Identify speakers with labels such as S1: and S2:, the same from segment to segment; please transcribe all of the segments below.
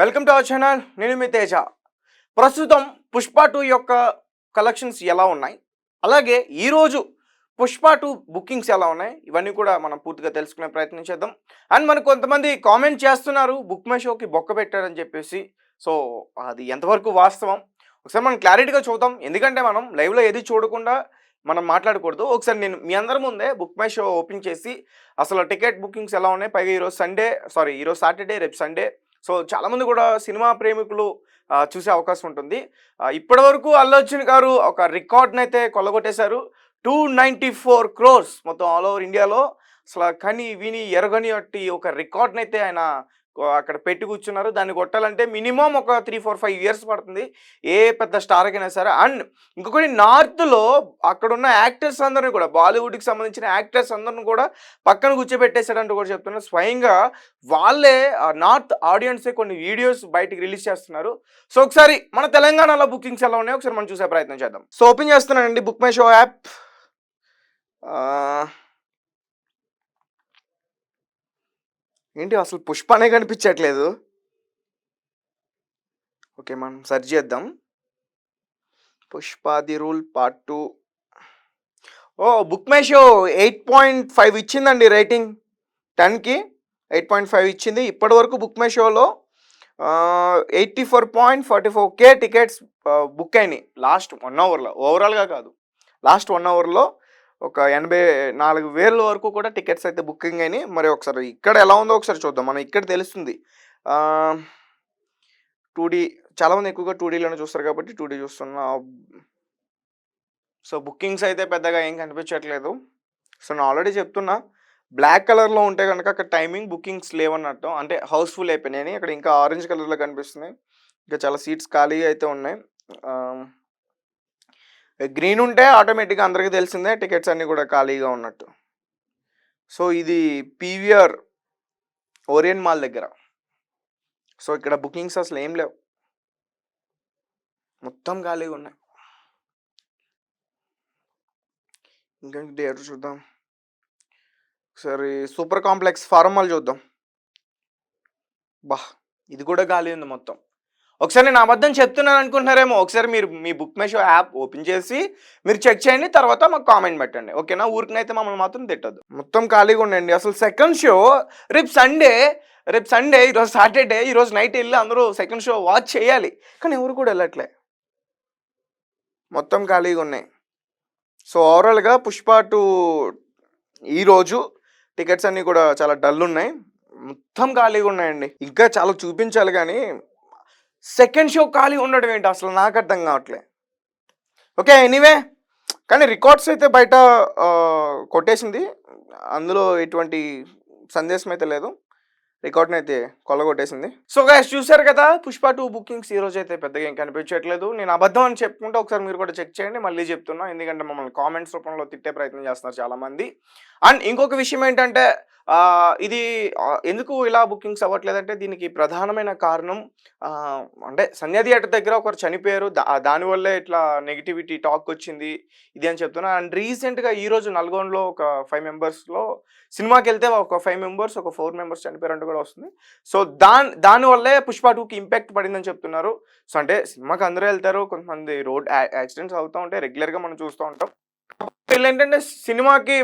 S1: Welcome to our channel. నేను మీ తేజ. ప్రస్తుతం పుష్ప 2 యొక్క కలెక్షన్స్ ఎలా ఉన్నాయి, అలాగే ఈరోజు పుష్ప 2 బుకింగ్స్ ఎలా ఉన్నాయి, ఇవన్నీ కూడా మనం పూర్తిగా తెలుసుకునే ప్రయత్నం చేద్దాం. అండ్ మనకు కొంతమంది కామెంట్ చేస్తున్నారు బుక్ మై షోకి బొక్క పెట్టారని చెప్పేసి. సో అది ఎంతవరకు వాస్తవం ఒకసారి మనం క్లారిటీగా చూద్దాం. ఎందుకంటే మనం లైవ్లో ఏది చూడకుండా మనం మాట్లాడకూడదు. ఒకసారి నేను మీ అందరి ముందే బుక్ మై షో ఓపెన్ చేసి అసలు టికెట్ బుకింగ్స్ ఎలా ఉన్నాయి, పైగా ఈరోజు సాటర్డే, రేపు సండే. సో చాలామంది కూడా సినిమా ప్రేమికులు చూసే అవకాశం ఉంటుంది. ఇప్పటివరకు అల్లు అర్జున్ గారు ఒక రికార్డ్ని అయితే కొల్లగొట్టేశారు. 294 crores మొత్తం ఆల్ ఓవర్ ఇండియాలో. అసలు కని విని ఎరగని అట్టి ఒక రికార్డ్ని అయితే ఆయన అక్కడ పెట్టి కూర్చున్నారు. దాన్ని కొట్టాలంటే మినిమం ఒక 3-4-5 years పడుతుంది ఏ పెద్ద స్టార్కైనా సరే. అండ్ ఇంకొకటి, నార్త్లో అక్కడున్న యాక్టర్స్ అందరిని కూడా, బాలీవుడ్కి సంబంధించిన యాక్టర్స్ అందరిని కూడా పక్కన కూర్చోబెట్టేశాడంటూ కూడా చెప్తున్నారు. స్వయంగా వాళ్ళే నార్త్ ఆడియన్సే కొన్ని వీడియోస్ బయటికి రిలీజ్ చేస్తున్నారు. సో ఒకసారి మన తెలంగాణలో బుకింగ్స్ ఎలా ఉన్నాయో ఒకసారి మనం చూసే ప్రయత్నం చేద్దాం. సో ఓపెన్ చేస్తున్నానండి బుక్ మై షో యాప్. ఏంటి అసలు పుష్పనే కనిపించట్లేదు. ఓకే, మనం సెర్చ్ చేద్దాం. Pushpa The Rule part 2. ఓ, బుక్ మై షో 8.5 ఇచ్చిందండి రేటింగ్. 10కి 8.5 ఇచ్చింది. ఇప్పటి వరకు బుక్ మై షోలో 84.44K టికెట్స్ బుక్ అయినాయి లాస్ట్ 1 అవర్లో. ఓవరాల్గా కాదు, లాస్ట్ 1 అవర్లో ఒక 84,000 వరకు కూడా టికెట్స్ అయితే బుకింగ్ అయినాయి. మరి ఒకసారి ఇక్కడ ఎలా ఉందో ఒకసారి చూద్దాం. మనం ఇక్కడ తెలుస్తుంది. 2D చాలామంది ఎక్కువగా 2Dలోనే చూస్తారు కాబట్టి 2D చూస్తున్నా. సో బుకింగ్స్ అయితే పెద్దగా ఏం కనిపించట్లేదు. సో నేను ఆల్రెడీ చెప్తున్నా, బ్లాక్ కలర్లో ఉంటే కనుక అక్కడ టైమింగ్ బుకింగ్స్ లేవన్నట్టు, అంటే హౌస్ఫుల్ అయిపోయినాయి. ఇక్కడ ఇంకా ఆరెంజ్ కలర్లో కనిపిస్తున్నాయి. ఇంకా చాలా సీట్స్ ఖాళీగా అయితే ఉన్నాయి. గ్రీన్ ఉంటే ఆటోమేటిక్గా అందరికీ తెలిసిందే టికెట్స్ అన్నీ కూడా ఖాళీగా ఉన్నట్టు. సో ఇది పీవీఆర్ ఓరియన్ మాల్ దగ్గర. సో ఇక్కడ బుకింగ్స్ అసలు ఏం లేవు, మొత్తం ఖాళీగా ఉన్నాయి. ఇంకా థియేటర్ చూద్దాం. ఒకసారి సూపర్ కాంప్లెక్స్ ఫారం మాల్ చూద్దాం. ఇది కూడా ఖాళీ ఉంది మొత్తం. ఒకసారి నేను అబద్ధం చెప్తున్నాను అనుకుంటున్నారేమో. ఒకసారి మీరు మీ Book My Show app open చేసి మీరు చెక్ చేయండి, తర్వాత మాకు కామెంట్ పెట్టండి, ఓకేనా? ఊరికనైతే మమ్మల్ని మాత్రం తిట్టద్దు. మొత్తం ఖాళీగా ఉండండి. అసలు సెకండ్ షో రేపు సండే, ఈరోజు సాటర్డే, ఈరోజు నైట్ వెళ్ళి అందరూ సెకండ్ షో వాచ్ చేయాలి, కానీ ఎవరు కూడా వెళ్ళట్లే. మొత్తం ఖాళీగా ఉన్నాయి. సో ఓవరాల్గా పుష్ప 2 ఈరోజు టికెట్స్ అన్నీ కూడా చాలా డల్ ఉన్నాయి, మొత్తం ఖాళీగా ఉన్నాయండి. ఇంకా చాలా చూపించాలి కానీ సెకండ్ షో ఖాళీ ఉండడం ఏంటి అసలు నాకు అర్థం కావట్లే. ఓకే, ఎనీవే, కానీ రికార్డ్స్ అయితే బయట కొట్టేసింది. అందులో ఎటువంటి సందేశం అయితే లేదు. రికార్డ్ని అయితే కొల్లగొట్టేసింది. సో గైస్, చూసారు కదా పుష్ప 2 బుకింగ్స్ ఈరోజు అయితే పెద్దగా ఏం కనిపించట్లేదు. నేను అబద్ధం అని చెప్పుకుంటే ఒకసారి మీరు కూడా చెక్ చేయండి. మళ్ళీ చెప్తున్నా, ఎందుకంటే మమ్మల్ని కామెంట్స్ రూపంలో తిట్టే ప్రయత్నం చేస్తున్నారు చాలామంది. అండ్ ఇంకొక విషయం ఏంటంటే, ఇది ఎందుకు ఇలా బుకింగ్స్ అవ్వట్లేదంటే దీనికి ప్రధానమైన కారణం, అంటే సంధ్య థియేటర్ దగ్గర ఒకరు చనిపోయారు, దానివల్లే ఇట్లా నెగిటివిటీ టాక్ వచ్చింది ఇది అని చెప్తున్నా. అండ్ రీసెంట్గా ఈరోజు నల్గొండలో ఒక 5 మెంబర్స్లో సినిమాకి వెళ్తే ఒక 5 మెంబర్స్, ఒక 4 మెంబర్స్ చనిపోయారంటూ కూడా వస్తుంది. సో దానివల్లే పుష్ప 2కి ఇంపాక్ట్ పడిందని చెప్తున్నారు. సో అంటే సినిమాకి అందరూ వెళ్తారు, కొంతమంది రోడ్ యాక్సిడెంట్స్ అవుతూ ఉంటాయి, రెగ్యులర్గా మనం చూస్తూ ఉంటాం. వీళ్ళు ఏంటంటే సినిమాకి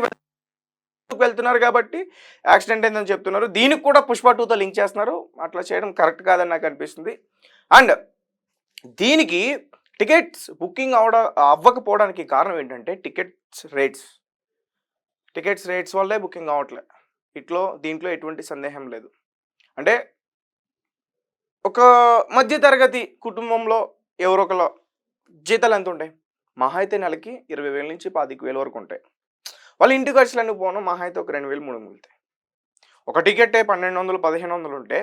S1: వెళ్తున్నారు కాబట్టి యాక్సిడెంట్ అయిందని చెప్తున్నారు. దీనికి కూడా పుష్ప 2తో లింక్ చేస్తున్నారు. అట్లా చేయడం కరెక్ట్ కాదని నాకు అనిపిస్తుంది. అండ్ దీనికి టికెట్స్ బుకింగ్ అవ్వకపోవడానికి కారణం ఏంటంటే టికెట్స్ రేట్స్ వల్లే బుకింగ్ అవ్వట్లే. దీంట్లో ఎటువంటి సందేహం లేదు. అంటే ఒక మధ్యతరగతి కుటుంబంలో ఎవరో ఒకళ్ళ జీతాలు ఎంత ఉంటాయి? మహా అయితే నెలకి 20,000 నుంచి 25,000 వరకు ఉంటాయి. వాళ్ళ ఇంటి ఖర్చులన్నీ పోను మహా అయితే ఒక 2,000-3,000 మిగులుతాయి. ఒక టికెటే 1,200-1,500 ఉంటే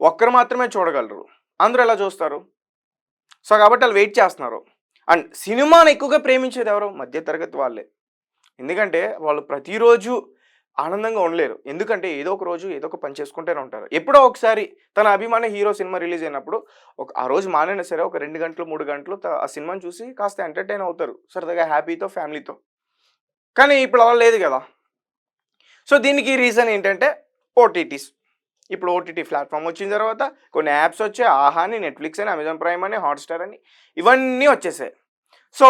S1: ఒక్కరు మాత్రమే చూడగలరు, అందరూ ఎలా చూస్తారు? సో కాబట్టి వాళ్ళు వెయిట్ చేస్తున్నారు. అండ్ సినిమాని ఎక్కువగా ప్రేమించేది ఎవరు? మధ్యతరగతి వాళ్ళే. ఎందుకంటే వాళ్ళు ప్రతిరోజు ఆనందంగా ఉండలేరు. ఎందుకంటే ఏదో ఒక రోజు ఏదో ఒక పని చేసుకుంటూనే ఉంటారు. ఎప్పుడో ఒకసారి తన అభిమాన హీరో సినిమా రిలీజ్ అయినప్పుడు ఆ రోజు మానైనా సరే ఒక 2 గంటలు 3 గంటలు ఆ సినిమాని చూసి కాస్త ఎంటర్టైన్ అవుతారు, సరదాగా హ్యాపీతో ఫ్యామిలీతో. కానీ ఇప్పుడు అలా లేదు కదా. సో దీనికి రీజన్ ఏంటంటే ఓటీటీస్. ఇప్పుడు ఓటీటీ ప్లాట్ఫామ్ వచ్చిన తర్వాత కొన్ని యాప్స్ వచ్చాయి, ఆహా అని, నెట్ఫ్లిక్స్ అని, అమెజాన్ ప్రైమ్ అని, హాట్‌స్టార్ అని, ఇవన్నీ వచ్చేసాయి. సో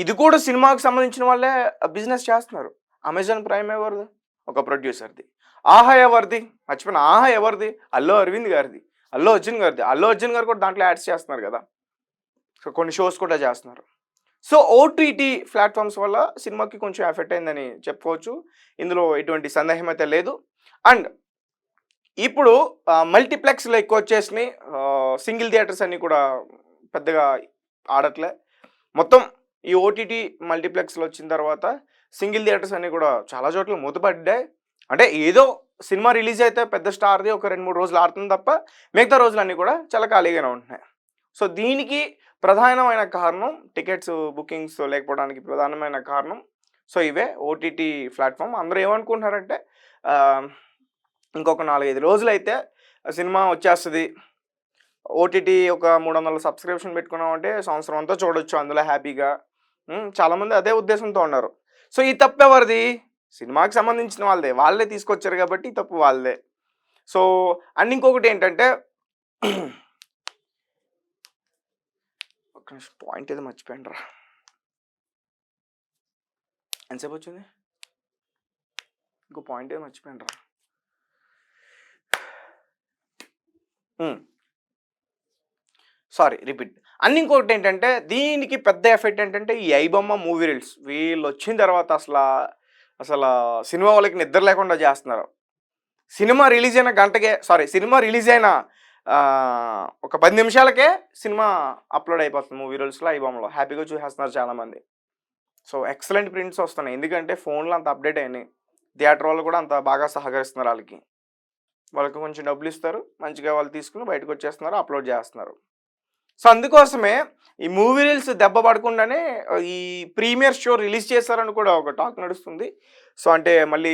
S1: ఇది కూడా సినిమాకి సంబంధించిన వాళ్ళే బిజినెస్ చేస్తున్నారు. అమెజాన్ ప్రైమ్ ఎవరిది? ఒక ప్రొడ్యూసర్‌ది. ఆహా ఎవరిది? మర్చిపోయాను. ఆహా ఎవరిది? అల్లు అరవింద్ గారిది. అల్లు అర్జున్ గారిది. అల్లు అర్జున్ గారు కూడా దాంట్లో యాడ్స్ చేస్తున్నారు కదా! సో కొన్ని షోస్ కూడా చేస్తున్నారు. సో ఓటీటీ ప్లాట్ఫామ్స్ వల్ల సినిమాకి కొంచెం ఎఫెక్ట్ అయిందని చెప్పుకోవచ్చు. ఇందులో ఎటువంటి సందేహం అయితే లేదు. అండ్ ఇప్పుడు మల్టీప్లెక్స్‌లు ఎక్కువొచ్చేసినాయి. సింగిల్ థియేటర్స్ అన్నీ కూడా పెద్దగా ఆడట్లే. మొత్తం ఈ ఓటీటీ మల్టీప్లెక్స్‌లు వచ్చిన తర్వాత సింగిల్ థియేటర్స్ అన్నీ కూడా చాలా చోట్ల మూతపడ్డాయి. అంటే ఏదో సినిమా రిలీజ్ అయితే పెద్ద స్టార్‌ది ఒక 2, 3 రోజులు ఆడుతుంది తప్ప మిగతా రోజులన్నీ కూడా చాలా ఖాళీగానే ఉంటున్నాయి. సో దీనికి ప్రధానమైన కారణం టికెట్స్ బుకింగ్స్ లేకపోవడానికి ప్రధానమైన కారణం. సో ఇవే ఓటీటీ ప్లాట్‌ఫామ్. అందరూ ఏమనుకుంటున్నారంటే ఆహ్, ఇంకొక 4, 5 రోజులైతే సినిమా వచ్చేస్తది. ఓటీటీ ఒక 300 సబ్స్క్రిప్షన్ పెట్టుకున్నామంటే సంవత్సరం అంతా చూడొచ్చు అందులో హ్యాపీగా. చాలామంది అదే ఉద్దేశంతో ఉన్నారు. సో ఈ తప్పెవరిది? సినిమాకి సంబంధించిన వాళ్ళదే. వాళ్ళే తీసుకొచ్చారు కాబట్టి ఈ తప్పు వాళ్ళదే. సో అండ్ ఇంకొకటేంటంటే ఒక్క నిమిషం పాయింట్ ఏదో మర్చిపోయానురా. ఎంతసేపొచ్చింది? ఇంకో పాయింట్ ఏదో మర్చిపోయానురా. Sorry repeat. అండ్ ఇంకొకటేంటంటే దీనికి పెద్ద ఎఫెక్ట్ ఏంటంటే ఈ ఐబొమ్మ మూవీ రీల్స్. వీళ్ళొచ్చిన తర్వాత అసలా సినిమా వాళ్ళకి నిద్ర లేకుండా చేస్తున్నారు. సినిమా రిలీజ్ అయిన గంటకే సినిమా రిలీజ్ అయిన ఒక 10 నిమిషాలకే సినిమా అప్‌లోడ్ అయిపోతుంది మూవీ రూల్స్‌లో, ఐబామ్‌లో. హ్యాపీగా చూసేస్తున్నారు చాలామంది. సో ఎక్సలెంట్ ప్రింట్స్ వస్తున్నాయి. ఎందుకంటే ఫోన్‌లో అంత అప్‌డేట్ అయినాయి. థియేటర్ వాళ్ళు కూడా అంత బాగా సహకరిస్తున్నారు ఆళ్ళకి. వాళ్ళకి కొంచెం డబ్బులిస్తారు. మంచిగా వాళ్ళు తీసుకొని బయటకొచ్చేస్తున్నారు, అప్‌లోడ్ చేస్తున్నారు. సో అందుకోసమే ఈ మూవీ రీల్స్ దెబ్బ పడకుండానే ఈ ప్రీమియర్ షో రిలీజ్ చేశారని కూడా ఒక టాక్ నడుస్తుంది. సో అంటే మళ్ళీ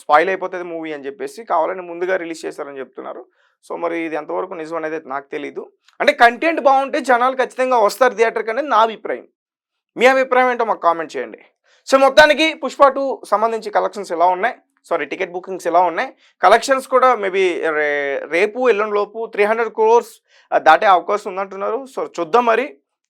S1: స్పాయిల్ అయిపోతది మూవీ అని చెప్పేసి కావాలని ముందుగా రిలీజ్ చేశారని చెప్తున్నారు. సో మరి ఇది ఎంతవరకు నిజం అనేది నాకు తెలీదు. అంటే కంటెంట్ బాగుంటే జనాలు ఖచ్చితంగా వస్తారు థియేటర్‌కి అనేది నా అభిప్రాయం. మీ అభిప్రాయం ఏంటో మాకు కామెంట్ చేయండి. సో మొత్తానికి 'పుష్ప 2' సంబంధించి కలెక్షన్స్ ఎలా ఉన్నాయి? టికెట్ బుకింగ్స్ ఎలా ఉన్నాయి? కలెక్షన్స్ కూడా మేబీ రేపు ఎల్లుండిలోపు 300 క్రోర్స్ దాటే అవకాశం ఉందంటున్నారు. సో చూద్దాం మరి.